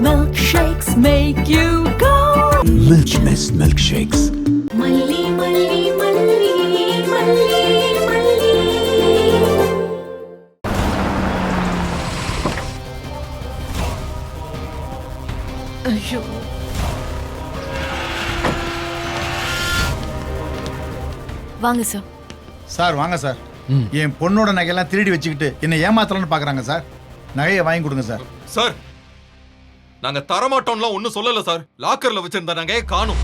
milkshakes make you go. Milk Mist milkshakes. Malli, malli, malli, malli, malli. ஐயோ, வாங்க sir. Sir வாங்க sir. என் பொண்ணோட நகையெல்லாம் திருடி வச்சுக்கிட்டு என்னை ஏமாத்தலாம்னு பாக்குறாங்க சார். நகையை வாங்கி கொடுங்க சார். சார், நாங்க தரமாட்டோம்லாம் ஒண்ணும் சொல்லல சார். லாக்கர்ல வச்சிருந்த நகையை காணும்.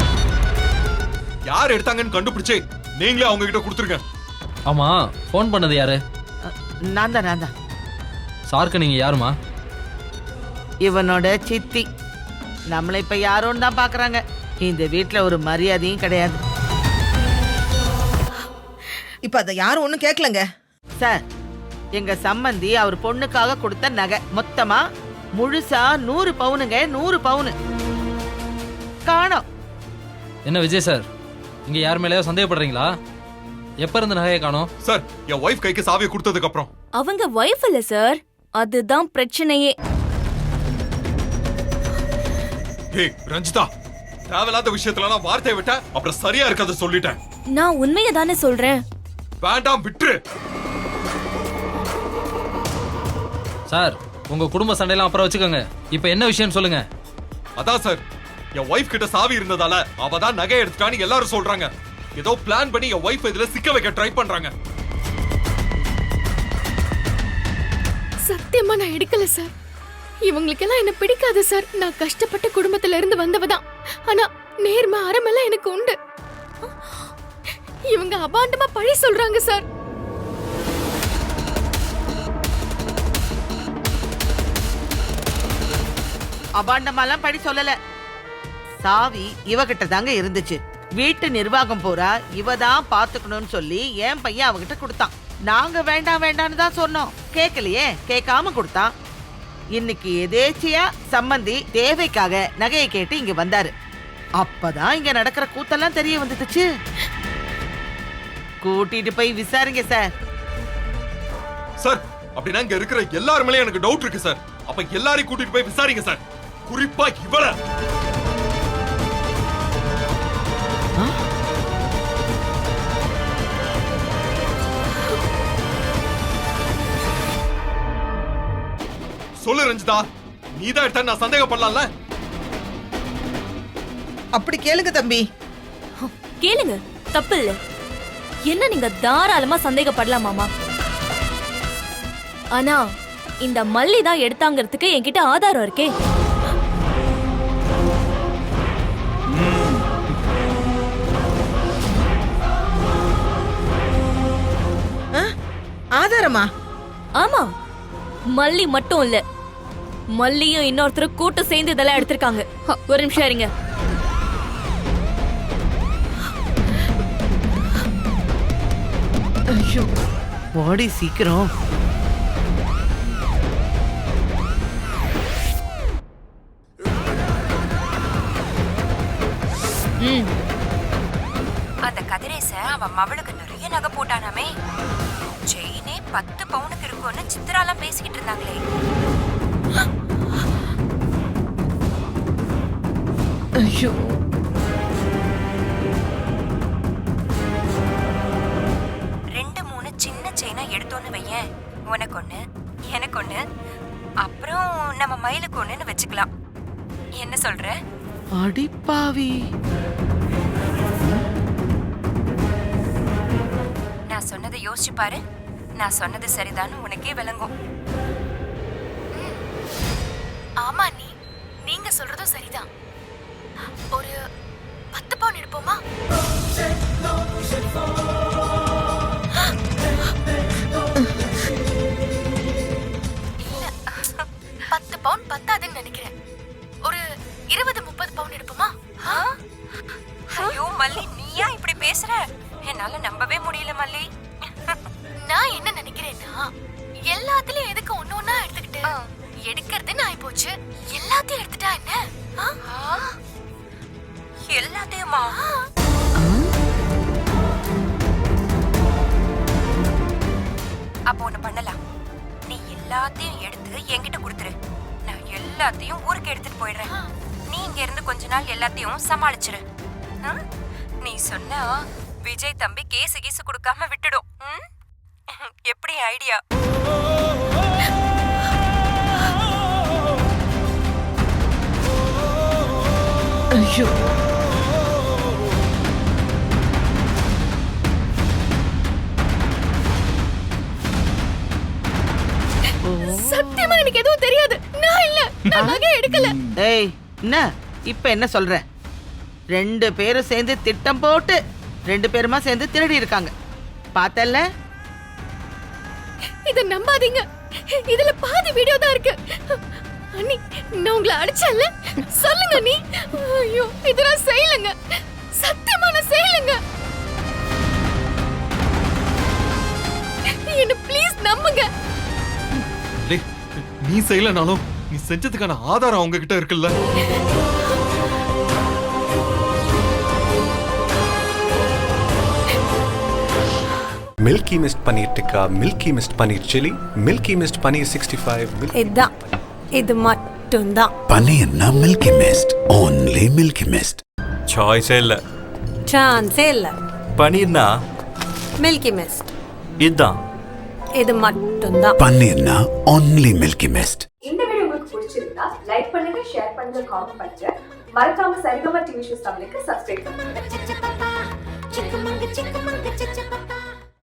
யார் எடுத்தாங்கன்னு கண்டுபிடிச்சு நீங்களே அவங்க கிட்ட கொடுத்துருங்க. ஆமா, ஃபோன் பண்ணது யாரு? நான் தான். சாருக்கு நீங்க யாருமா? இவனோட சித்தி. நம்மள இப்ப யாரோன்னு தான் பாக்குறாங்க. இந்த வீட்டுல ஒரு மரியாதையும் கிடையாது. இப்ப அத யாரும் ஒண்ணும் கேட்கலங்க சார். எங்க சம்பந்தி அவர் பொண்ணுக்காக கொடுத்த நகை மொத்தமா முழுசா 100 பவுனுங்க. 100 பவுனு காணோம். என்ன விஜய் சார், இங்க யார் மேலயோ சந்தேகப்படுறீங்களா? எப்ப இருந்து நகையை காணோம்? சார், என் ஒய்ஃப் கைக்கு சாவியை கொடுத்ததுக்கு அப்புறம். அவங்க வைஃப் இல்ல சார், அதுதான் பிரச்சனையே. ஏய் ரஞ்சிதா, தேவையில்லாத விஷயத்துல வார்த்தையை விட்ட அப்புறம் சரியா இருக்காது சொல்லிட்டேன். நான் உண்மையை தானே சொல்றேன். வேண்டாம், விட்டுரு. சார், உங்க குடும்ப சண்டையெல்லாம் அப்புறம் வச்சுக்கோங்க. இப்ப என்ன விஷயம் சொல்லுங்க. அதான் சார், என் ஒய்ஃப் கிட்ட சாவி இருந்ததால அவ தான் நகை எடுத்துட்டான்னு எல்லாரும் சொல்றாங்க. ஏதோ பிளான் பண்ணி என் ஒய்ஃப் இதுல சிக்க வைக்க ட்ரை பண்றாங்க. சத்தியமா நான் எடுக்கல சார். இவங்களுக்கெல்லாம் என்ன பிடிக்காது சார். நான் கஷ்டப்பட்ட குடும்பத்துல இருந்து வந்தவதான். ஆனா நேர்மை அறமெல்லாம் எனக்கு உண்டு. இவங்க அபாண்டமா பழி சொல்றாங்க சார். அபாண்டமாலாம் படி சொல்லல. சாவி இவகிட்ட தாங்க இருந்துச்சு. வீட்டு நிர்வாகம் பூரா இவ தான் பாத்துக்கணும்னு சொல்லி என் பையன் அவகிட்ட கொடுத்தான். நாங்க வேண்டாம் வேண்டாம்னு தான் சொன்னோம். கேட்கலையே, கேட்காம கொடுத்தான். இன்னைக்கு எதேச்சியா சம்பந்தி தேவைக்காக நகையை கேட்டு இங்க வந்தாரு. அப்பதான் இங்க நடக்கிற கூத்தெல்லாம் தெரிய வந்துடுச்சு. கூட்டிட்டு போய் விசாரிங்க சார். சார், அப்படின்னா இங்க இருக்கிற எல்லாருமே எனக்கு டவுட் இருக்கு சார். அப்ப எல்லாரையும் கூட்டிட்டு போய் விசாரிங்க சார். குறிப்பா இவள. சொல்லு ரஞ்சிதா, நீதான் எடுத்த நான் சந்தேகப்படலாம்ல? அப்படி கேளுங்க தம்பி. கேளுங்க, தப்பு இல்ல. என்ன நீங்க தாராளமா சந்தேகப்படலாம் மாமா. ஆனா இந்த மல்லி தான் எடுத்தாங்கிறதுக்கு என்கிட்ட ஆதாரம் இருக்கே. ஆதாரமா? ஆமா, மல்லி மட்டும் இல்ல, மல்லியும் இன்னொருத்தர் கூட்டு சேர்ந்து இதெல்லாம் எடுத்திருக்காங்க. ஒரு நிமிஷம் இருங்க. ஐயோ, பாடி சீக்கிரம். அந்த கதிரேச அவன் மவளுக்கு நிறைய நகை போட்டானாமே. செயினே 10 பவுனுக்கு இருக்கும்னு சித்ராலாம் பேசிக்கிட்டு இருந்தாங்களே. ஐயோ, ரெண்டு மூணு சின்ன செயினா எடுத்தோன்னு வையேன். உனக்கு ஒண்ணு, எனக்கு ஒண்ணு, அப்புறம் நம்ம மயிலுக்கு ஒண்ணுன்னு வச்சுக்கலாம். என்ன சொல்ற? அடிப்பாவி. நான் சொன்னதை யோசிச்சு பாரு. நான் சொன்னது சரிதான்னு உனக்கே விளங்கும். ஆமா, நீங்க சொல்றதும் சரிதான். ஒரு 10 பவுன் எடுப்போமா? இல்ல, 10 பவுன் பத்தாதுன்னு நினைக்கிறேன். ஒரு 20-30 பவுன் எடுப்போமா? ஐயோ மல்லி, நீயா இப்படி பேசுற? என்னால நம்பவே முடியல மல்லி. நான் என்ன நினைக்கிறேன்னா, எல்லாத்துலயும் எதுக்கு ஒண்ணு ஒண்ணா எடுத்துக்கிட்டு எடுக்கிறது நான் போச்சு. எல்லாத்தையும் எடுத்துட்டா என்ன? எல்லாத்தையுமா? அப்போ ஒண்ணு பண்ணலாம். நீ எல்லாத்தையும் எடுத்து என்கிட்ட கொடுத்துரு. நான் எல்லாத்தையும் ஊருக்கு எடுத்துட்டு போயிடுறேன். நீ இங்க இருந்து கொஞ்ச நாள் எல்லாத்தையும் சமாளிச்சிரு. ம்? நீ சொன்னா விஜய் தம்பி கேஸ் கீசு கொடுக்காம விட்டுடும். ம்? எப்படி ஐடியா? ஐயோ சத்தியமா எனக்கு எதுவும் தெரியாது. நான் இல்ல, நான் நகை எடுக்கல. ஏய் என்ன இப்ப என்ன சொல்ற? 2 பேரும் சேர்ந்து திட்டம் போட்டு 2 பேருமா சேர்ந்து திருடி இருக்காங்க. பார்த்தல்ல? இத நம்பாதீங்க. இதுல பாதி வீடியோ தான் இருக்கு. அண்ணி, நான் உங்களை அடிச்சேன்ல, சொல்லுங்க நீ. ஐயோ, இதெல்லாம் செய்யலங்க, சத்தியமா நான் செய்யலங்க. என்ன ப்ளீஸ் நம்புங்க. டேய், நீ செய்யலனாலும் நீ செஞ்சதுக்கான ஆதாரம் அவங்க கிட்ட இருக்குல்ல. Milky Mist Paneer Tikka, Milky Mist Paneer Chili, Milky Mist Paneer 65. இதான், இது மட்டும்தான். Paneer na Milky Mist. Only Milky Mist. சாய்ஸே இல்லை. சான்ஸே இல்ல. பன்னீர்னா மில்கி மிஸ்ட், இதுதான். இது மட்டும்தான். Paneer na only Milky Mist. இந்த வீடியோ உங்களுக்கு பிடிச்சிருந்தா லைக் பண்ணுங்க, ஷேர் பண்ணுங்க, காமெண்ட் பண்ணுங்க. மறக்காம சரிகமா டிவி ஷோஸ் தமிழுக்கு சப்ஸ்கிரைப் பண்ணுங்க.